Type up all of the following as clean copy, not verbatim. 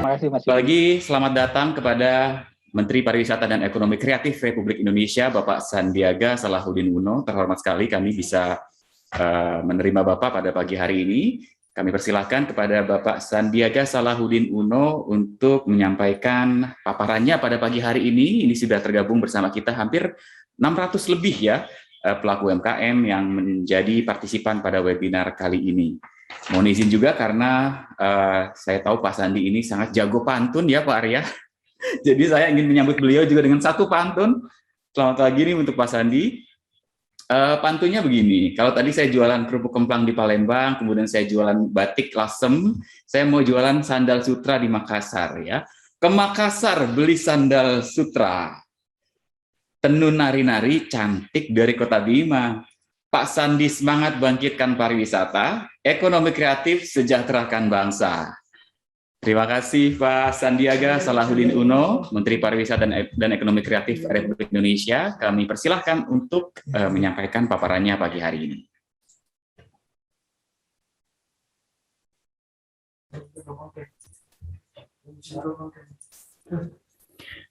Terima kasih Mas. Lagi selamat datang kepada Menteri Pariwisata dan Ekonomi Kreatif Republik Indonesia, Bapak Sandiaga Salahuddin Uno. Terhormat sekali kami bisa menerima Bapak pada pagi hari ini. Kami persilahkan kepada Bapak Sandiaga Salahuddin Uno untuk menyampaikan paparannya pada pagi hari ini. Ini sudah tergabung bersama kita hampir 600 lebih ya pelaku UMKM yang menjadi partisipan pada webinar kali ini. Mohon izin juga karena saya tahu Pak Sandi ini sangat jago pantun ya Pak Arya. Jadi saya ingin menyambut beliau juga dengan satu pantun. Selamat pagi nih untuk Pak Sandi. Pantunnya begini, kalau tadi saya jualan kerupuk kemplang di Palembang, kemudian saya jualan batik Lasem, saya mau jualan sandal sutra di Makassar ya. Ke Makassar beli sandal sutra. Tenun nari-nari cantik dari Kota Bima. Pak Sandi semangat bangkitkan pariwisata, ekonomi kreatif, sejahterakan bangsa. Terima kasih Pak Sandiaga Salahuddin Uno, Menteri Pariwisata dan Ekonomi Kreatif Republik Indonesia. Kami persilahkan untuk menyampaikan paparannya pagi hari ini.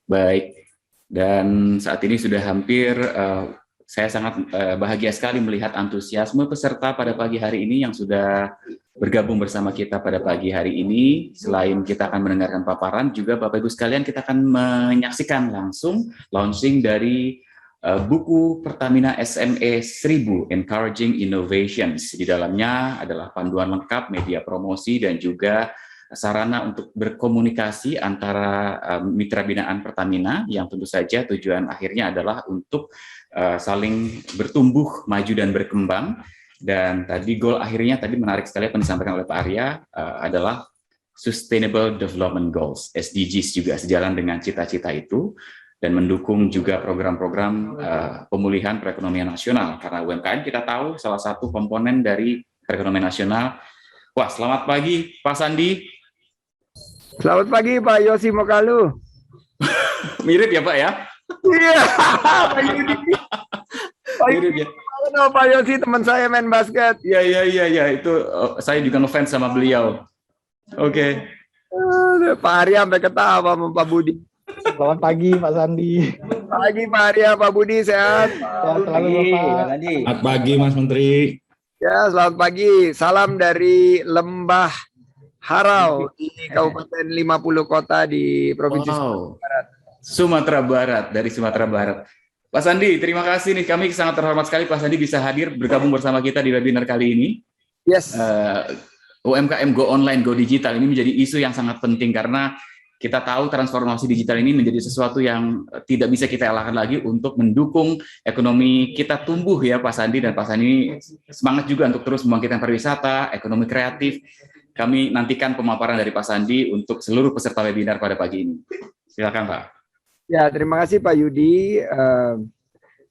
Baik, dan saat ini sudah hampir saya sangat bahagia sekali melihat antusiasme peserta pada pagi hari ini yang sudah bergabung bersama kita pada pagi hari ini. Selain kita akan mendengarkan paparan, juga Bapak Ibu sekalian kita akan menyaksikan langsung launching dari buku Pertamina SME 1000 Encouraging Innovations. Di dalamnya adalah panduan lengkap, media promosi, dan juga sarana untuk berkomunikasi antara mitra binaan Pertamina yang tentu saja tujuan akhirnya adalah untuk saling bertumbuh, maju dan berkembang. Dan tadi goal akhirnya tadi menarik sekali apa yang disampaikan oleh Pak Arya adalah Sustainable Development Goals, SDGs juga sejalan dengan cita-cita itu dan mendukung juga program-program pemulihan perekonomian nasional karena UMKM kita tahu salah satu komponen dari perekonomian nasional. Wah, selamat pagi Pak Sandi. Selamat pagi Pak Yosi Mokalu. Mirip ya Pak ya? Iya, Pak Yudi. Mirip ya. Pak Yosi teman saya main basket. Iya, itu saya juga ngefans sama beliau. Oke. Pak Arya sampai ketawa sama Pak Budi. Selamat pagi Pak Sandi. Pagi Pak Arya, Pak Budi sehat. Sehat selalu Bapak. Selamat pagi Mas Menteri. Ya, selamat pagi. Salam dari Lembah Harau di Kabupaten 50 Kota di Provinsi Sumatera Barat. Sumatera Barat, dari Sumatera Barat. Pak Sandi, terima kasih nih. Kami sangat terhormat sekali Pak Sandi bisa hadir bergabung bersama kita di webinar kali ini. Yes. UMKM Go Online, Go Digital ini menjadi isu yang sangat penting karena kita tahu transformasi digital ini menjadi sesuatu yang tidak bisa kita elakkan lagi untuk mendukung ekonomi kita tumbuh ya Pak Sandi, dan Pak Sandi semangat juga untuk terus membangkitkan pariwisata, ekonomi kreatif. Kami nantikan pemaparan dari Pak Sandi untuk seluruh peserta webinar pada pagi ini. Silakan Pak. Ya, terima kasih Pak Yudi.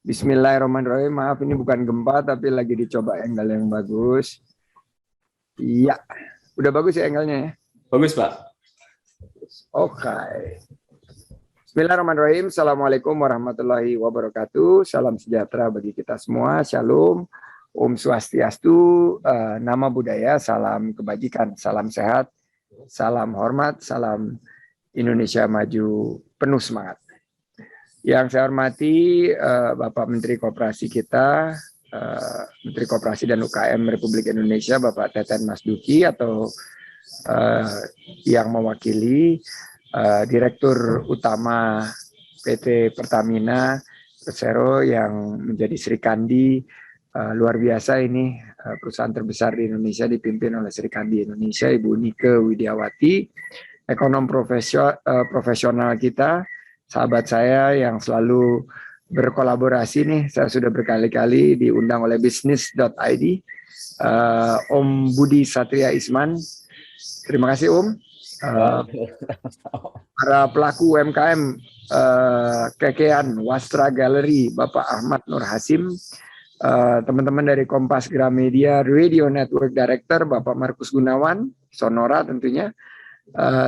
Bismillahirrahmanirrahim. Maaf ini bukan gempa tapi lagi dicoba angle yang bagus. Iya, udah bagus ya angle-nya ya? Bagus Pak. Oke. Bismillahirrahmanirrahim. Assalamualaikum warahmatullahi wabarakatuh. Salam sejahtera bagi kita semua. Shalom. Om Swastiastu, nama budaya, salam kebajikan, salam sehat, salam hormat, salam Indonesia maju, penuh semangat. Yang saya hormati Bapak Menteri Koperasi kita, Menteri Koperasi dan UKM Republik Indonesia, Bapak Teten Mas Duki, atau yang mewakili Direktur Utama PT Pertamina Persero yang menjadi Sri Kandi. Luar biasa ini perusahaan terbesar di Indonesia dipimpin oleh Sri Kandi Indonesia, Ibu Nike Widiawati, ekonom profesional kita, sahabat saya yang selalu berkolaborasi nih. Saya sudah berkali-kali diundang oleh bisnis.id, Om Budi Satria Isman. Terima kasih Om. Para pelaku UMKM Kekean Wastra Gallery, Bapak Ahmad Nur Hasim, teman-teman dari Kompas Gramedia Radio Network Director Bapak Markus Gunawan, Sonora tentunya,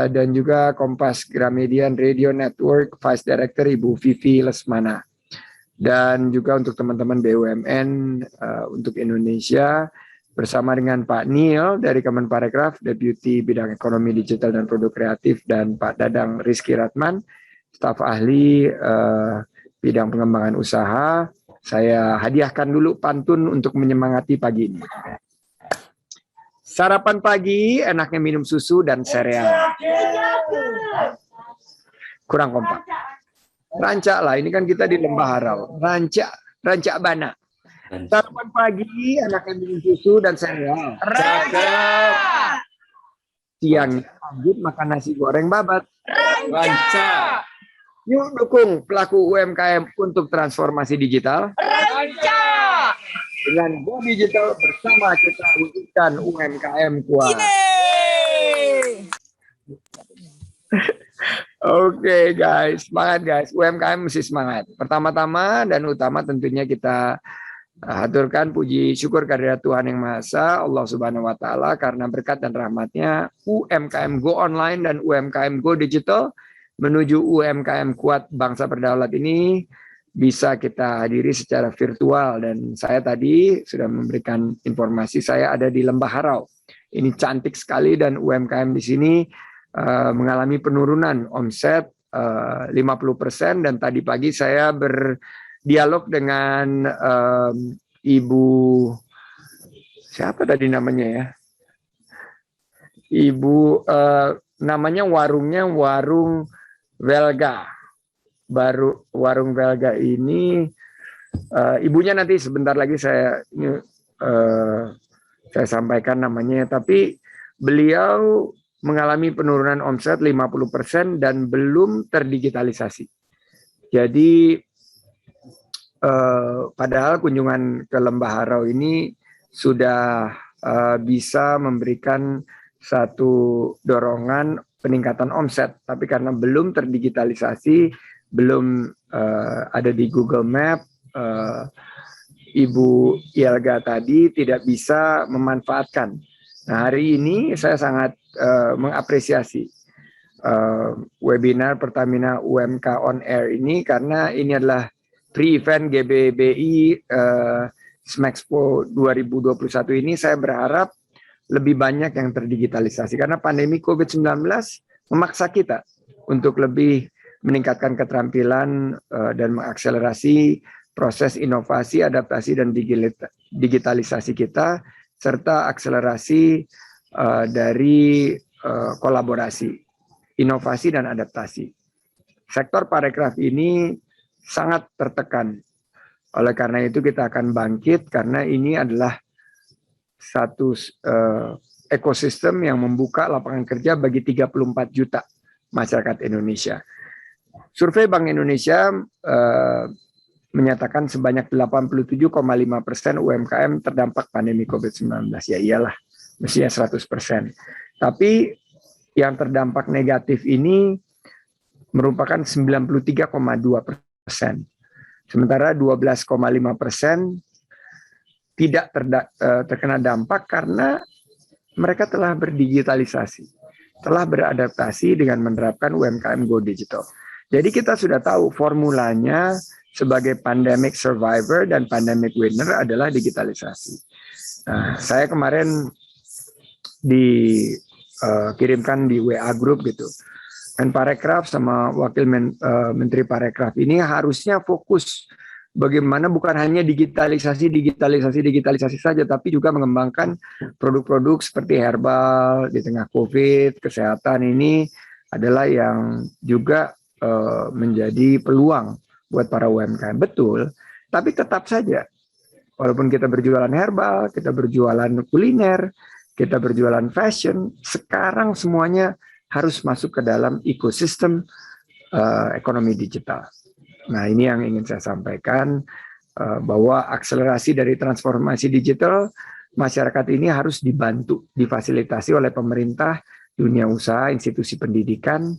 dan juga Kompas Gramedia Radio Network Vice Director Ibu Vivi Lesmana, dan juga untuk teman-teman BUMN untuk Indonesia bersama dengan Pak Neil dari Kemenparekraf, Deputi Bidang Ekonomi Digital dan Produk Kreatif, dan Pak Dadang Rizky Ratman, staf ahli bidang pengembangan usaha. Saya hadiahkan dulu pantun untuk menyemangati pagi ini. Sarapan pagi, enaknya minum susu dan sereal. Kurang kompak. Rancak lah, ini kan kita di Lembah Harau. Rancak bana. Sarapan pagi, enaknya minum susu dan sereal. Cakep. Siang lanjut makan nasi goreng babat. Rancak. Yuk dukung pelaku UMKM untuk transformasi digital. Rancak. Dengan Go Digital bersama kita wujudkan UMKM kuat. Oke guys, semangat guys. UMKM mesti semangat. Pertama-tama dan utama tentunya kita haturkan puji syukur kehadirat Tuhan Yang Maha Esa, Allah Subhanahu wa Ta'ala, karena berkat dan rahmatnya UMKM Go Online dan UMKM Go Digital menuju UMKM kuat bangsa berdaulat ini bisa kita hadiri secara virtual. Dan saya tadi sudah memberikan informasi, saya ada di Lembah Harau. Ini cantik sekali dan UMKM di sini mengalami penurunan omset 50%. Dan tadi pagi saya berdialog dengan Ibu siapa tadi namanya ya? Ibu namanya warungnya Warung Velga. Warung Velga ini ibunya nanti sebentar lagi saya sampaikan namanya, tapi beliau mengalami penurunan omset 50% dan belum terdigitalisasi. Jadi padahal kunjungan ke Lembah Harau ini sudah bisa memberikan satu dorongan peningkatan omset, tapi karena belum terdigitalisasi, belum ada di Google Map, Ibu Yelga tadi tidak bisa memanfaatkan. Nah, hari ini saya sangat mengapresiasi webinar Pertamina UMK on Air ini, karena ini adalah pre-event GBBI Smexpo 2021 ini. Saya berharap lebih banyak yang terdigitalisasi, karena pandemi COVID-19 memaksa kita untuk lebih meningkatkan keterampilan dan mengakselerasi proses inovasi, adaptasi, dan digitalisasi kita, serta akselerasi dari kolaborasi, inovasi, dan adaptasi. Sektor parekraf ini sangat tertekan. Oleh karena itu kita akan bangkit, karena ini adalah satu ekosistem yang membuka lapangan kerja bagi 34 juta masyarakat Indonesia. Survei Bank Indonesia menyatakan sebanyak 87,5% UMKM terdampak pandemi COVID-19. Ya iyalah, mestinya 100%. Tapi yang terdampak negatif ini merupakan 93,2%. Sementara 12,5% tidak terkena dampak karena mereka telah berdigitalisasi, telah beradaptasi dengan menerapkan UMKM Go Digital. Jadi kita sudah tahu formulanya sebagai pandemic survivor dan pandemic winner adalah digitalisasi. Nah, saya kemarin dikirimkan di WA group gitu. Menparekraf sama Wakil Menteri Parekraf ini harusnya fokus bagaimana bukan hanya digitalisasi saja, tapi juga mengembangkan produk-produk seperti herbal di tengah COVID, kesehatan ini adalah yang juga menjadi peluang buat para UMKM. Betul, tapi tetap saja, walaupun kita berjualan herbal, kita berjualan kuliner, kita berjualan fashion, sekarang semuanya harus masuk ke dalam ekosistem ekonomi digital. Nah, ini yang ingin saya sampaikan, bahwa akselerasi dari transformasi digital, masyarakat ini harus dibantu, difasilitasi oleh pemerintah, dunia usaha, institusi pendidikan,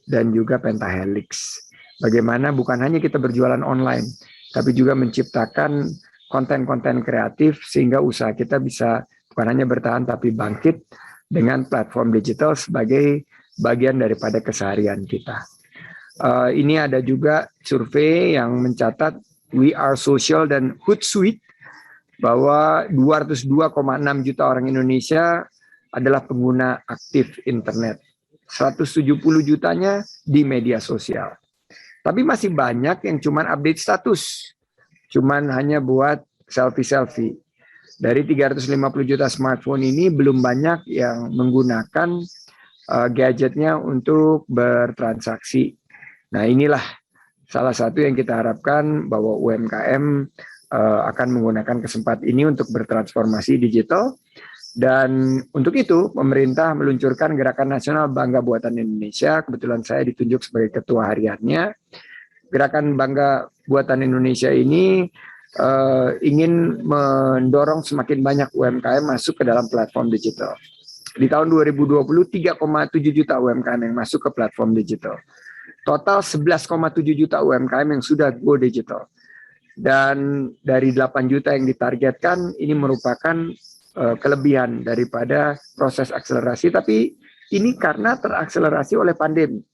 dan juga Pentahelix. Bagaimana bukan hanya kita berjualan online, tapi juga menciptakan konten-konten kreatif sehingga usaha kita bisa bukan hanya bertahan tapi bangkit dengan platform digital sebagai bagian daripada keseharian kita. Ini ada juga survei yang mencatat We Are Social dan Hootsuite bahwa 202,6 juta orang Indonesia adalah pengguna aktif internet. 170 jutanya di media sosial. Tapi masih banyak yang cuman update status. Cuman hanya buat selfie-selfie. Dari 350 juta smartphone ini belum banyak yang menggunakan gadgetnya untuk bertransaksi. Nah, inilah salah satu yang kita harapkan bahwa UMKM akan menggunakan kesempatan ini untuk bertransformasi digital. Dan untuk itu, pemerintah meluncurkan Gerakan Nasional Bangga Buatan Indonesia. Kebetulan saya ditunjuk sebagai ketua hariannya. Gerakan Bangga Buatan Indonesia ini ingin mendorong semakin banyak UMKM masuk ke dalam platform digital. Di tahun 2020, 3,7 juta UMKM yang masuk ke platform digital. Total 11,7 juta UMKM yang sudah go digital. Dan dari 8 juta yang ditargetkan, ini merupakan kelebihan daripada proses akselerasi, tapi ini karena terakselerasi oleh pandemi.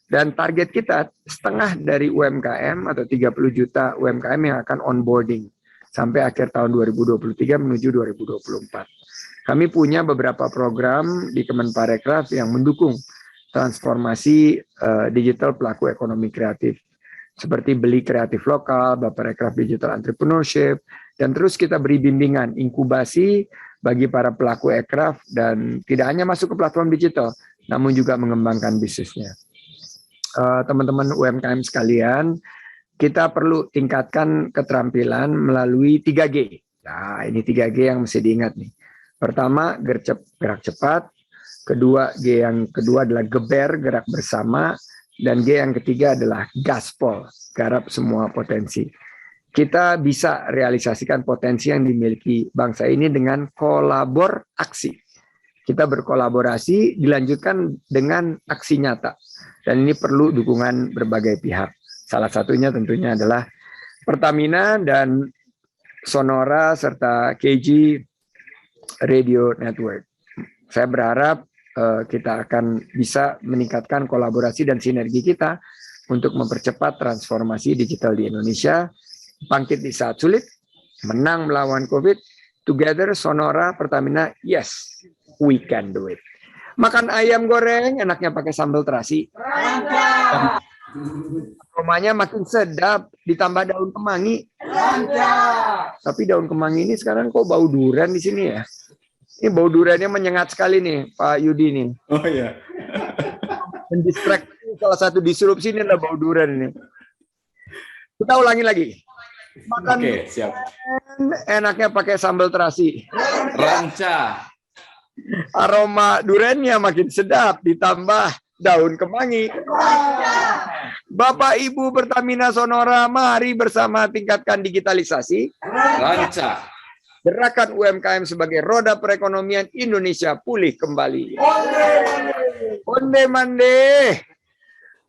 Dan target kita setengah dari UMKM atau 30 juta UMKM yang akan onboarding sampai akhir tahun 2023 menuju 2024. Kami punya beberapa program di Kemenparekraf yang mendukung transformasi digital pelaku ekonomi kreatif. Seperti beli kreatif lokal, Baparekraf Digital Entrepreneurship, dan terus kita beri bimbingan, inkubasi bagi para pelaku ekraf dan tidak hanya masuk ke platform digital, namun juga mengembangkan bisnisnya. Teman-teman UMKM sekalian, kita perlu tingkatkan keterampilan melalui 3G. Nah, ini 3G yang mesti diingat nih. Pertama, gerak cepat. Kedua, G yang kedua adalah geber, gerak bersama. Dan G yang ketiga adalah gaspol, garap semua potensi. Kita bisa realisasikan potensi yang dimiliki bangsa ini dengan aksi. Kita berkolaborasi, dilanjutkan dengan aksi nyata. Dan ini perlu dukungan berbagai pihak. Salah satunya tentunya adalah Pertamina dan Sonora serta KG Radio Network. Saya berharap kita akan bisa meningkatkan kolaborasi dan sinergi kita untuk mempercepat transformasi digital di Indonesia, bangkit di saat sulit, menang melawan COVID, together Sonora, Pertamina, yes, we can do it. Makan ayam goreng, enaknya pakai sambal terasi. Aromanya makin sedap, ditambah daun kemangi. Tapi daun kemangi ini sekarang kok bau durian di sini ya? Ini bau duriannya menyengat sekali nih, Pak Yudi nih. Oh iya. Mendistract salah satu disrupsi ini adalah bau durian ini. Kita ulangi lagi. Makan siap. Enaknya pakai sambal terasi. Ranca. Aroma duriannya makin sedap, ditambah daun kemangi. Bapak Ibu Pertamina Sonora, mari bersama tingkatkan digitalisasi. Ranca. Gerakan UMKM sebagai roda perekonomian Indonesia pulih kembali. Onde mande.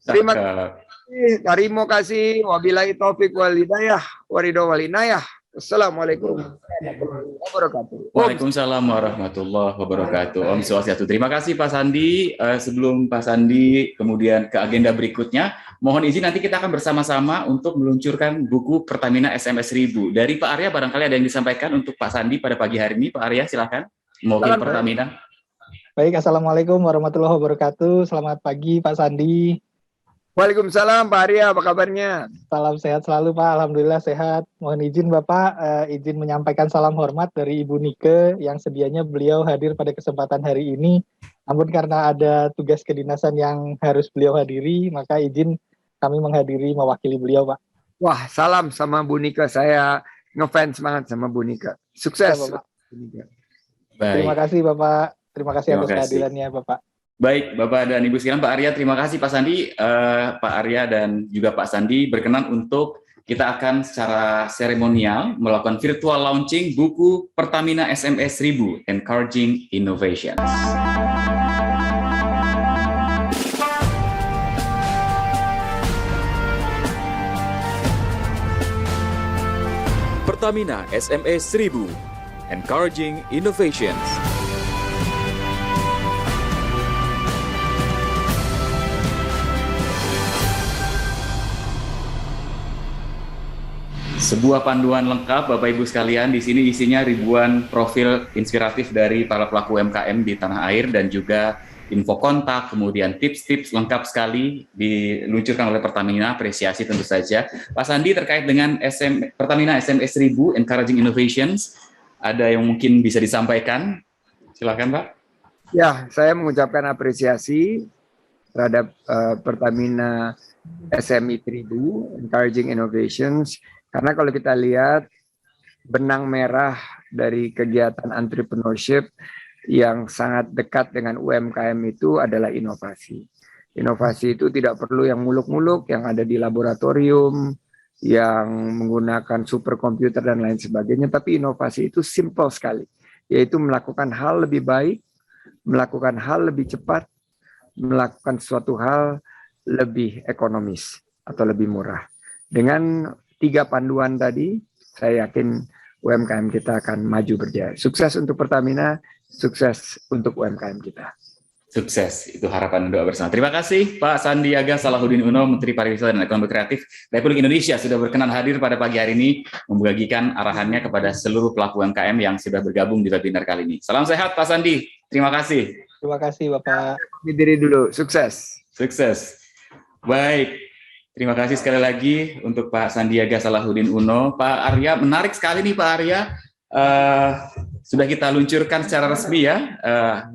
Terima kasih. Wabillahi taufik wal hidayah. Waridho wal inayah. Assalamualaikum warahmatullahi wabarakatuh. Waalaikumsalam warahmatullahi wabarakatuh. Om Swastiastu. Terima kasih Pak Sandi. Sebelum Pak Sandi kemudian ke agenda berikutnya, mohon izin nanti kita akan bersama-sama untuk meluncurkan buku Pertamina SMS 1000. Dari Pak Arya barangkali ada yang disampaikan untuk Pak Sandi pada pagi hari ini. Pak Arya silakan. Mewakili Pertamina. Baik, Assalamualaikum warahmatullahi wabarakatuh. Selamat pagi Pak Sandi. Waalaikumsalam Pak Arya, apa kabarnya? Salam sehat selalu Pak, Alhamdulillah sehat. Mohon izin Bapak, izin menyampaikan salam hormat dari Ibu Nike yang sedianya beliau hadir pada kesempatan hari ini. Namun karena ada tugas kedinasan yang harus beliau hadiri, maka izin kami menghadiri mewakili beliau Pak. Wah, salam sama Bu Nike, saya ngefans banget sama Bu Nike. Sukses. Ya, Bapak. Baik. Terima kasih Bapak, terima kasih atas kehadirannya Bapak. Baik, Bapak dan Ibu sekalian, Pak Arya, terima kasih Pak Sandi, Pak Arya dan juga Pak Sandi berkenan untuk kita akan secara seremonial melakukan virtual launching buku Pertamina SMS 1000, Encouraging Innovations. Pertamina SMS 1000, Encouraging Innovations. sebuah panduan lengkap Bapak Ibu sekalian. Di sini isinya ribuan profil inspiratif dari para pelaku UMKM di tanah air dan juga info kontak, kemudian tips-tips lengkap sekali diluncurkan oleh Pertamina. Apresiasi tentu saja. Pak Sandi, terkait dengan Pertamina SME 1000 Encouraging Innovations, ada yang mungkin bisa disampaikan? Silakan Pak. Ya, saya mengucapkan apresiasi terhadap Pertamina SME 1000 Encouraging Innovations, karena kalau kita lihat benang merah dari kegiatan entrepreneurship yang sangat dekat dengan UMKM itu adalah inovasi. Inovasi itu tidak perlu yang muluk-muluk, yang ada di laboratorium, yang menggunakan superkomputer dan lain sebagainya, tapi inovasi itu simple sekali, yaitu melakukan hal lebih baik, melakukan hal lebih cepat, melakukan suatu hal lebih ekonomis atau lebih murah. Dengan 3 panduan tadi, saya yakin UMKM kita akan maju berjaya. Sukses untuk Pertamina, sukses untuk UMKM kita. Sukses, itu harapan doa bersama. Terima kasih Pak Sandiaga Salahuddin Uno, Menteri Pariwisata dan Ekonomi Kreatif Republik Indonesia, sudah berkenan hadir pada pagi hari ini membagikan arahannya kepada seluruh pelaku UMKM yang sudah bergabung di webinar kali ini. Salam sehat Pak Sandi, terima kasih. Terima kasih Bapak. Diri dulu, sukses. Sukses. Baik, terima kasih sekali lagi untuk Pak Sandiaga Salahuddin Uno. Pak Arya, menarik sekali nih Pak Arya. Sudah kita luncurkan secara resmi ya,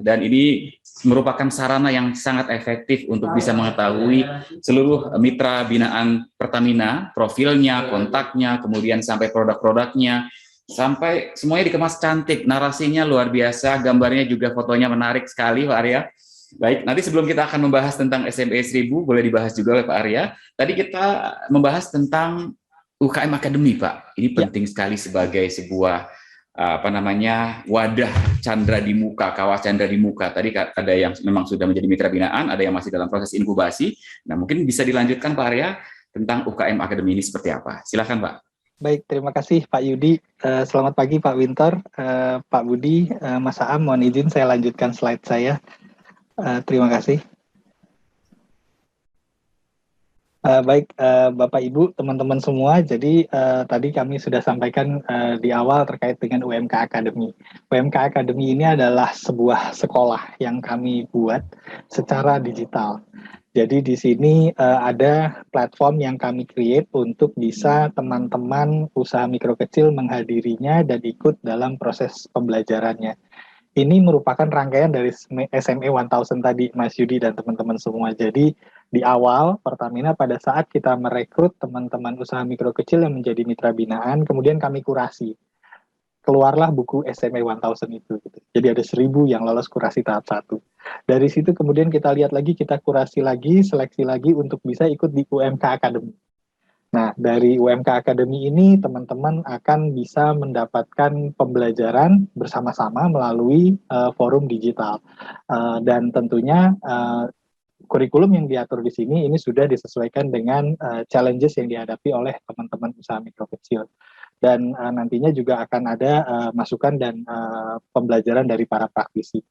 dan ini merupakan sarana yang sangat efektif untuk bisa mengetahui seluruh mitra binaan Pertamina, profilnya, kontaknya, kemudian sampai produk-produknya, sampai semuanya dikemas cantik, narasinya luar biasa, gambarnya juga fotonya menarik sekali Pak Arya. Baik, nanti sebelum kita akan membahas tentang SME 1000, boleh dibahas juga oleh Pak Arya. Tadi kita membahas tentang UKM Academy Pak, ini penting sekali sebagai sebuah wadah candra di muka, kawas candra di muka. Tadi ada yang memang sudah menjadi mitra binaan, ada yang masih dalam proses inkubasi. Nah, mungkin bisa dilanjutkan Pak Arya tentang UKM Academy ini seperti apa. Silakan Pak. Baik, terima kasih Pak Yudi. Selamat pagi Pak Winter, Pak Budi, Mas Aam. Mohon izin saya lanjutkan slide saya. Terima kasih. Baik, Bapak Ibu, teman-teman semua. Jadi tadi kami sudah sampaikan di awal terkait dengan UMK Academy. UMK Academy ini adalah sebuah sekolah yang kami buat secara digital. Jadi di sini ada platform yang kami create untuk bisa teman-teman usaha mikro kecil menghadirinya dan ikut dalam proses pembelajarannya. Ini merupakan rangkaian dari SME 1000 tadi, Mas Yudi dan teman-teman semua. Jadi di awal Pertamina pada saat kita merekrut teman-teman usaha mikro kecil yang menjadi mitra binaan, kemudian kami kurasi. Keluarlah buku SME 1000 itu. Gitu. Jadi ada 1000 yang lolos kurasi tahap 1. Dari situ kemudian kita lihat lagi, kita kurasi lagi, seleksi lagi untuk bisa ikut di UMK Academy. Nah, dari UMK Academy ini teman-teman akan bisa mendapatkan pembelajaran bersama-sama melalui forum digital. Dan tentunya kurikulum yang diatur di sini ini sudah disesuaikan dengan challenges yang dihadapi oleh teman-teman usaha mikro kecil. Dan nantinya juga akan ada masukan dan pembelajaran dari para praktisi.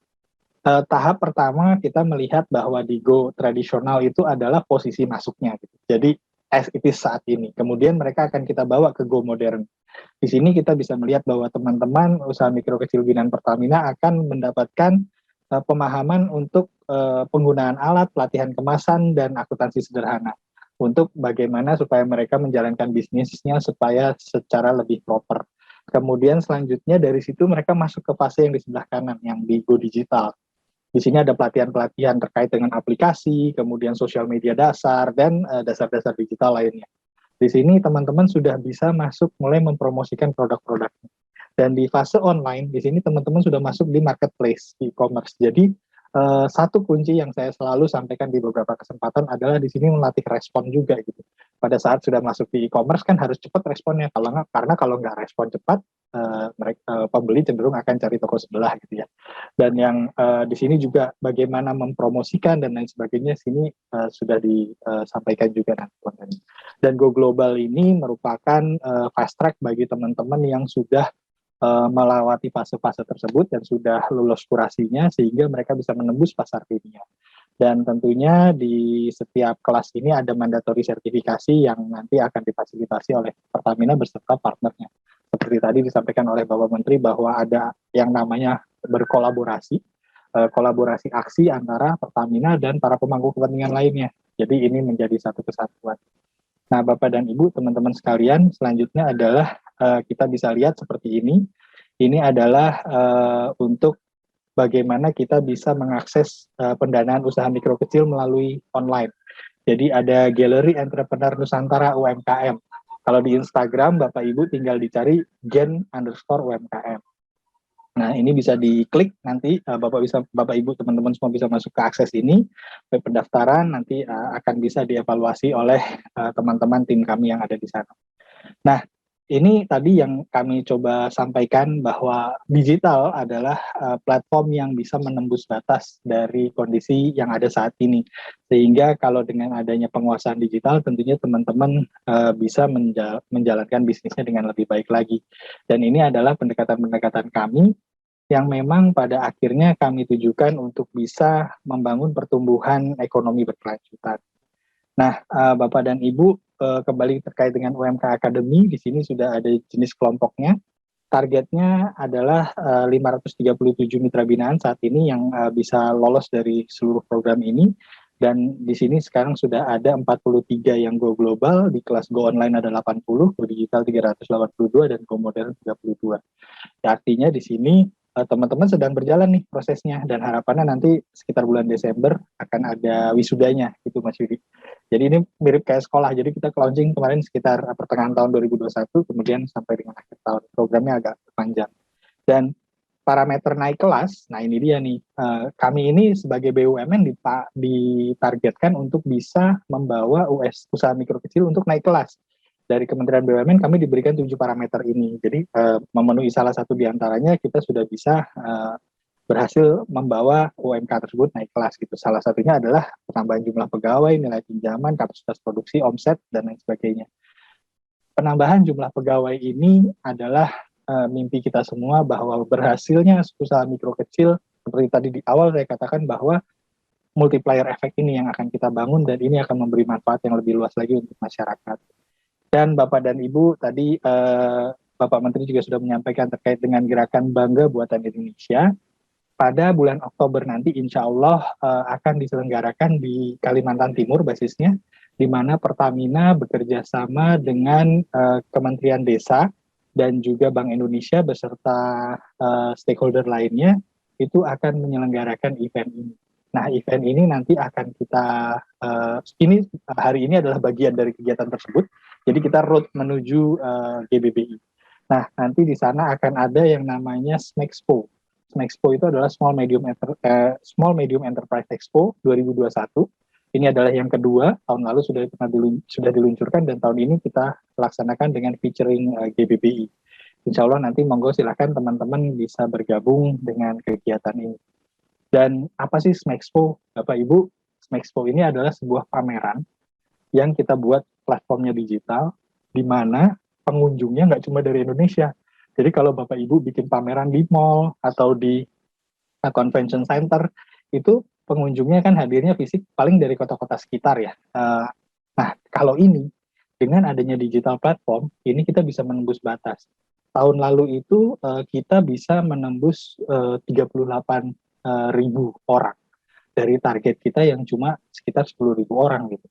Tahap pertama kita melihat bahwa di Go tradisional itu adalah posisi masuknya. Gitu. Jadi as it is saat ini. Kemudian mereka akan kita bawa ke Go modern. Di sini kita bisa melihat bahwa teman-teman usaha mikro kecil binaan Pertamina akan mendapatkan pemahaman untuk penggunaan alat, pelatihan kemasan, dan akuntansi sederhana. Untuk bagaimana supaya mereka menjalankan bisnisnya supaya secara lebih proper. Kemudian selanjutnya dari situ mereka masuk ke fase yang di sebelah kanan, yang di Go Digital. Di sini ada pelatihan-pelatihan terkait dengan aplikasi, kemudian sosial media dasar, dan dasar-dasar digital lainnya. Di sini teman-teman sudah bisa masuk mulai mempromosikan produk-produknya. Dan di fase online, di sini teman-teman sudah masuk di marketplace, e-commerce. Jadi satu kunci yang saya selalu sampaikan di beberapa kesempatan adalah di sini melatih respon juga gitu. Pada saat sudah masuk di e-commerce kan harus cepat responnya, karena kalau nggak respon cepat, pembeli cenderung akan cari toko sebelah gitu ya. Dan yang di sini juga bagaimana mempromosikan dan lain sebagainya, sini sudah disampaikan juga nanti kontennya. Dan Go Global ini merupakan fast track bagi teman-teman yang sudah melewati fase-fase tersebut dan sudah lulus kurasinya sehingga mereka bisa menembus pasar dunia. Dan tentunya di setiap kelas ini ada mandatory sertifikasi yang nanti akan difasilitasi oleh Pertamina beserta partnernya. Seperti tadi disampaikan oleh Bapak Menteri bahwa ada yang namanya berkolaborasi, kolaborasi aksi antara Pertamina dan para pemangku kepentingan lainnya. Jadi ini menjadi satu kesatuan. Nah, Bapak dan Ibu, teman-teman sekalian, selanjutnya adalah kita bisa lihat seperti ini. Ini adalah untuk bagaimana kita bisa mengakses pendanaan usaha mikro kecil melalui online. Jadi ada Galeri Entrepreneur Nusantara UMKM. Kalau di Instagram, Bapak Ibu tinggal dicari gen_UMKM. Nah, ini bisa diklik nanti Bapak Ibu teman-teman semua bisa masuk ke akses ini, web pendaftaran nanti akan bisa dievaluasi oleh teman-teman tim kami yang ada di sana. Nah, ini tadi yang kami coba sampaikan bahwa digital adalah platform yang bisa menembus batas dari kondisi yang ada saat ini. Sehingga kalau dengan adanya penguasaan digital, tentunya teman-teman bisa menjalankan bisnisnya dengan lebih baik lagi. Dan ini adalah pendekatan-pendekatan kami yang memang pada akhirnya kami tujukan untuk bisa membangun pertumbuhan ekonomi berkelanjutan. Nah, Bapak dan Ibu, kembali terkait dengan UMK Academy, di sini sudah ada jenis kelompoknya. Targetnya adalah 537 mitra binaan saat ini yang bisa lolos dari seluruh program ini. Dan di sini sekarang sudah ada 43 yang go global, di kelas go online ada 80, go digital 382, dan go modern 32. Ya, artinya di sini teman-teman sedang berjalan nih prosesnya, dan harapannya nanti sekitar bulan Desember akan ada wisudanya gitu Mas Yudi. Jadi ini mirip kayak sekolah, jadi kita launching kemarin sekitar pertengahan tahun 2021, kemudian sampai dengan akhir tahun, programnya agak panjang. Dan parameter naik kelas, nah ini dia nih, kami ini sebagai BUMN ditargetkan untuk bisa membawa usaha mikro kecil untuk naik kelas. Dari Kementerian BUMN kami diberikan 7 parameter ini. Jadi memenuhi salah satu di antaranya kita sudah bisa berhasil membawa UMK tersebut naik kelas gitu. Salah satunya adalah penambahan jumlah pegawai, nilai pinjaman, kapasitas produksi, omset, dan lain sebagainya. Penambahan jumlah pegawai ini adalah mimpi kita semua bahwa berhasilnya usaha mikro kecil, seperti tadi di awal saya katakan bahwa multiplier efek ini yang akan kita bangun, dan ini akan memberi manfaat yang lebih luas lagi untuk masyarakat. Dan Bapak dan Ibu, tadi Bapak Menteri juga sudah menyampaikan terkait dengan gerakan Bangga Buatan Indonesia. Pada bulan Oktober nanti insya Allah akan diselenggarakan di Kalimantan Timur basisnya, di mana Pertamina bekerja sama dengan Kementerian Desa dan juga Bank Indonesia beserta stakeholder lainnya, itu akan menyelenggarakan event ini. Nah, event ini nanti akan kita, hari ini adalah bagian dari kegiatan tersebut. Jadi kita road menuju GBBI. Nah, nanti di sana akan ada yang namanya SMEXPO. SMEXPO itu adalah Small Medium Enterprise Expo 2021. Ini adalah yang kedua, tahun lalu sudah diluncurkan, dan tahun ini kita laksanakan dengan featuring GBBI. Insya Allah nanti monggo silakan teman-teman bisa bergabung dengan kegiatan ini. Dan apa sih SMEXPO, Bapak Ibu? SMEXPO ini adalah sebuah pameran yang kita buat platformnya digital, di mana pengunjungnya nggak cuma dari Indonesia. Jadi kalau Bapak Ibu bikin pameran di mall atau di convention center, itu pengunjungnya kan hadirnya fisik paling dari kota-kota sekitar ya. Nah, kalau ini, dengan adanya digital platform, ini kita bisa menembus batas. Tahun lalu itu kita bisa menembus 38.000 orang dari target kita yang cuma sekitar 10.000 orang gitu.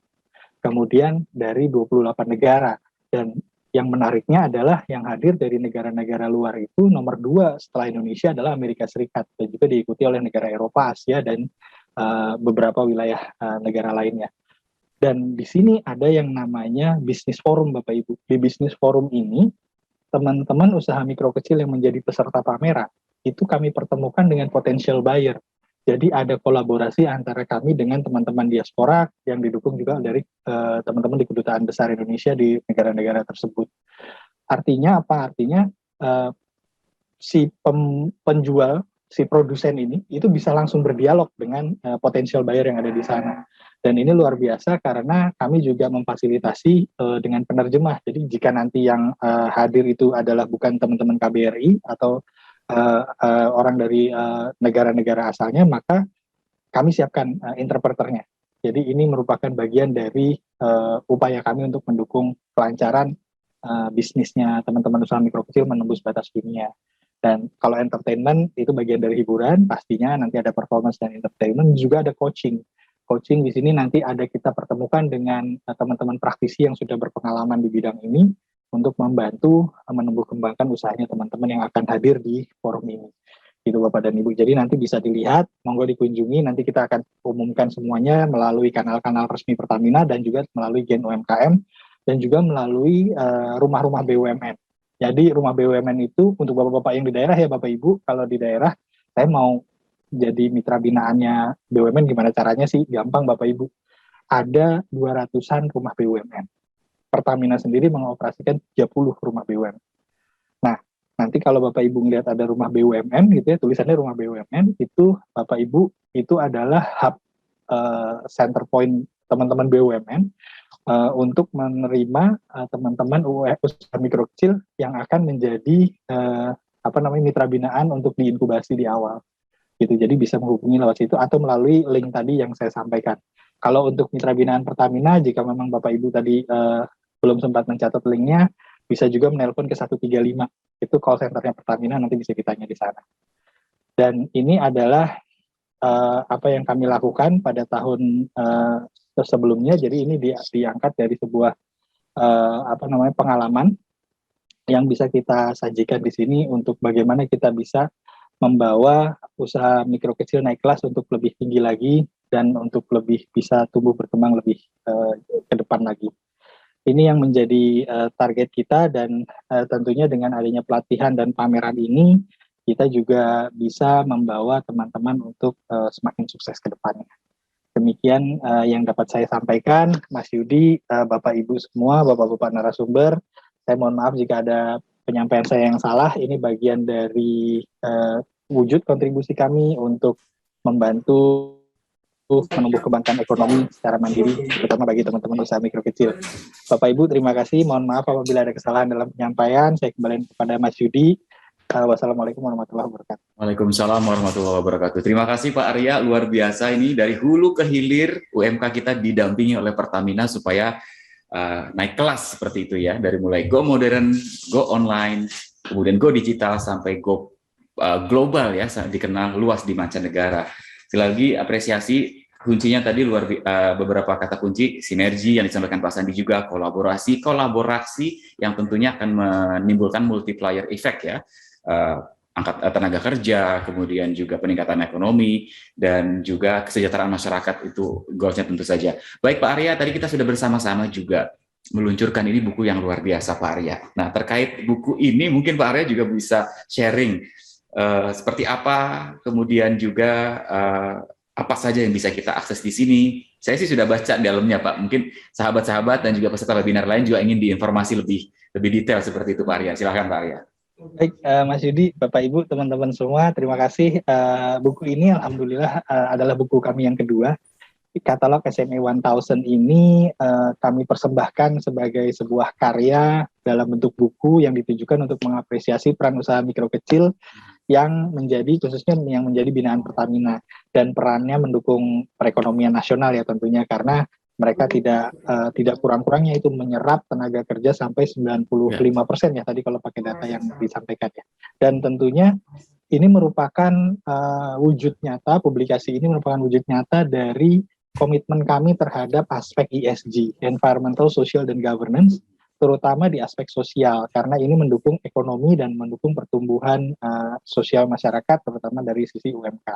Kemudian dari 28 negara, dan yang menariknya adalah yang hadir dari negara-negara luar itu nomor 2 setelah Indonesia adalah Amerika Serikat, dan juga diikuti oleh negara Eropa, Asia, dan beberapa wilayah negara lainnya. Dan di sini ada yang namanya Business Forum, Bapak Ibu. Di Business Forum ini, teman-teman usaha mikro kecil yang menjadi peserta pameran, itu kami pertemukan dengan potential buyer. Jadi ada kolaborasi antara kami dengan teman-teman diaspora yang didukung juga dari teman-teman di kedutaan besar Indonesia di negara-negara tersebut. Artinya apa? Artinya si penjual, si produsen ini itu bisa langsung berdialog dengan potential buyer yang ada di sana. Dan ini luar biasa karena kami juga memfasilitasi dengan penerjemah. Jadi jika nanti yang hadir itu adalah bukan teman-teman KBRI atau orang dari negara-negara asalnya, maka kami siapkan interpreternya. Jadi ini merupakan bagian dari upaya kami untuk mendukung kelancaran bisnisnya teman-teman usaha mikro kecil menembus batas dunia. Dan kalau entertainment itu bagian dari hiburan, pastinya nanti ada performance dan entertainment, juga ada coaching. Coaching di sini nanti ada kita pertemukan dengan teman-teman praktisi yang sudah berpengalaman di bidang ini untuk membantu menumbuh kembangkan usahanya teman-teman yang akan hadir di forum ini. Gitu Bapak dan Ibu. Jadi nanti bisa dilihat, monggo dikunjungi, nanti kita akan umumkan semuanya melalui kanal-kanal resmi Pertamina dan juga melalui Gen UMKM dan juga melalui rumah-rumah BUMN. Jadi rumah BUMN itu untuk Bapak-Bapak yang di daerah ya Bapak Ibu, kalau di daerah saya mau jadi mitra binaannya BUMN gimana caranya sih? Gampang Bapak Ibu. Ada 200-an rumah BUMN. Pertamina sendiri mengoperasikan 30 rumah BUMN. Nah, nanti kalau Bapak Ibu melihat ada rumah BUMN gitu ya, tulisannya rumah BUMN, itu Bapak Ibu itu adalah hub center point teman-teman BUMN untuk menerima teman-teman usaha mikro kecil yang akan menjadi mitra binaan untuk diinkubasi di awal. Gitu. Jadi bisa menghubungi lewat situ atau melalui link tadi yang saya sampaikan. Kalau untuk mitra binaan Pertamina, jika memang Bapak Ibu tadi belum sempat mencatat linknya, bisa juga menelpon ke 135. Itu call centernya Pertamina, nanti bisa ditanya di sana. Dan ini adalah apa yang kami lakukan pada tahun sebelumnya. Jadi ini diangkat dari sebuah pengalaman yang bisa kita sajikan di sini untuk bagaimana kita bisa membawa usaha mikro kecil naik kelas untuk lebih tinggi lagi dan untuk lebih bisa tumbuh berkembang lebih ke depan lagi. Ini yang menjadi target kita dan tentunya dengan adanya pelatihan dan pameran ini kita juga bisa membawa teman-teman untuk semakin sukses ke depannya. Demikian yang dapat saya sampaikan, Mas Yudi, Bapak Ibu semua, Bapak-Bapak narasumber. Saya mohon maaf jika ada penyampaian saya yang salah. Ini bagian dari wujud kontribusi kami untuk membantu menumbuh kembangkan ekonomi secara mandiri, terutama bagi teman-teman usaha mikro kecil. Bapak Ibu, terima kasih. Mohon maaf apabila ada kesalahan dalam penyampaian. Saya kembali kepada Mas Yudi. Wassalamualaikum warahmatullahi wabarakatuh. Waalaikumsalam warahmatullahi wabarakatuh. Terima kasih Pak Arya, luar biasa ini dari hulu ke hilir UMK kita didampingi oleh Pertamina supaya naik kelas seperti itu ya, dari mulai go modern, go online, kemudian go digital sampai go global ya, dikenal luas di mancanegara. Sekali lagi apresiasi, kuncinya tadi beberapa kata kunci, sinergi yang disampaikan Pak Sandi juga, kolaborasi yang tentunya akan menimbulkan multiplier effect ya, angkat tenaga kerja, kemudian juga peningkatan ekonomi, dan juga kesejahteraan masyarakat itu goalsnya tentu saja. Baik Pak Arya, tadi kita sudah bersama-sama juga meluncurkan ini buku yang luar biasa Pak Arya. Nah terkait buku ini mungkin Pak Arya juga bisa sharing seperti apa, kemudian juga apa saja yang bisa kita akses di sini. Saya sih sudah baca di dalamnya Pak, mungkin sahabat-sahabat dan juga peserta webinar lain juga ingin diinformasi lebih detail seperti itu Pak Arya. Silakan Pak Arya. Baik, Mas Yudi, Bapak Ibu, teman-teman semua, terima kasih. Buku ini alhamdulillah adalah buku kami yang kedua. Katalog SME 1000 ini kami persembahkan sebagai sebuah karya dalam bentuk buku yang ditujukan untuk mengapresiasi peran usaha mikro kecil yang khususnya yang menjadi binaan Pertamina dan perannya mendukung perekonomian nasional ya tentunya, karena mereka tidak kurang-kurangnya itu menyerap tenaga kerja sampai 95% ya tadi kalau pakai data yang disampaikan ya. Dan tentunya ini merupakan wujud nyata, publikasi ini merupakan wujud nyata dari komitmen kami terhadap aspek ESG, Environmental, Social, dan Governance, terutama di aspek sosial, karena ini mendukung ekonomi dan mendukung pertumbuhan sosial masyarakat, terutama dari sisi UMK.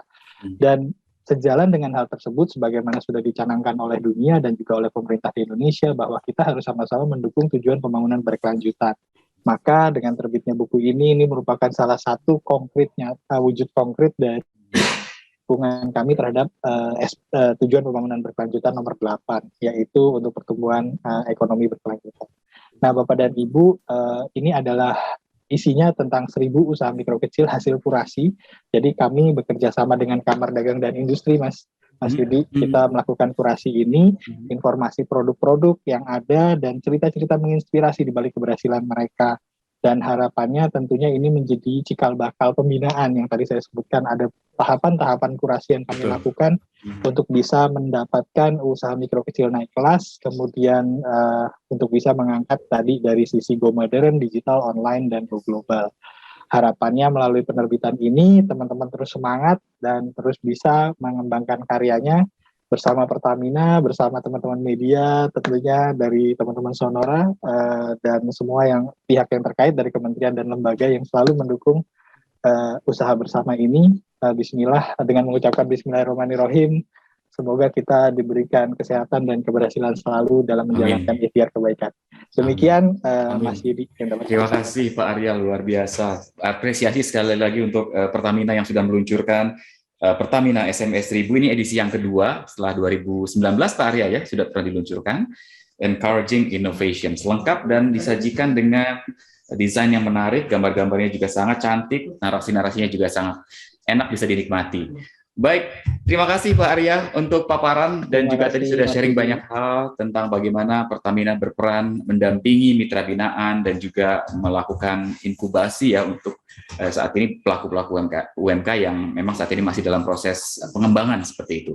Dan sejalan dengan hal tersebut, sebagaimana sudah dicanangkan oleh dunia dan juga oleh pemerintah di Indonesia, bahwa kita harus sama-sama mendukung tujuan pembangunan berkelanjutan. Maka dengan terbitnya buku ini merupakan salah satu wujud konkret dari dukungan kami terhadap tujuan pembangunan berkelanjutan nomor 8, yaitu untuk pertumbuhan ekonomi berkelanjutan. Nah, Bapak dan Ibu, ini adalah isinya tentang 1000 usaha mikro kecil hasil kurasi. Jadi kami bekerja sama dengan Kamar Dagang dan Industri, Mas Yudi, kita melakukan kurasi ini, informasi produk-produk yang ada dan cerita-cerita menginspirasi di balik keberhasilan mereka Dan harapannya tentunya ini menjadi cikal bakal pembinaan yang tadi saya sebutkan, ada tahapan-tahapan kurasi yang kami lakukan untuk bisa mendapatkan usaha mikro kecil naik kelas, kemudian untuk bisa mengangkat tadi dari sisi go modern, digital, online, dan go global. Harapannya melalui penerbitan ini teman-teman terus semangat dan terus bisa mengembangkan karyanya bersama Pertamina, bersama teman-teman media, tentunya dari teman-teman Sonora, dan semua pihak yang terkait dari kementerian dan lembaga yang selalu mendukung usaha bersama ini. Bismillah, dengan mengucapkan Bismillahirrahmanirrahim, semoga kita diberikan kesehatan dan keberhasilan selalu dalam menjalankan ikhtiar kebaikan. Demikian Mas Yudi. Terima kasih Pak Arya, luar biasa. Apresiasi sekali lagi untuk Pertamina yang sudah meluncurkan Pertamina SMS 1000, ini edisi yang kedua setelah 2019 Pak Arya ya, sudah pernah diluncurkan. Encouraging Innovation, lengkap dan disajikan dengan desain yang menarik, gambar-gambarnya juga sangat cantik, narasi-narasinya juga sangat enak bisa dinikmati. Baik, terima kasih Pak Arya untuk paparan dan juga tadi sudah sharing banyak hal tentang bagaimana Pertamina berperan mendampingi mitra binaan dan juga melakukan inkubasi ya untuk saat ini pelaku-pelaku UMK yang memang saat ini masih dalam proses pengembangan seperti itu.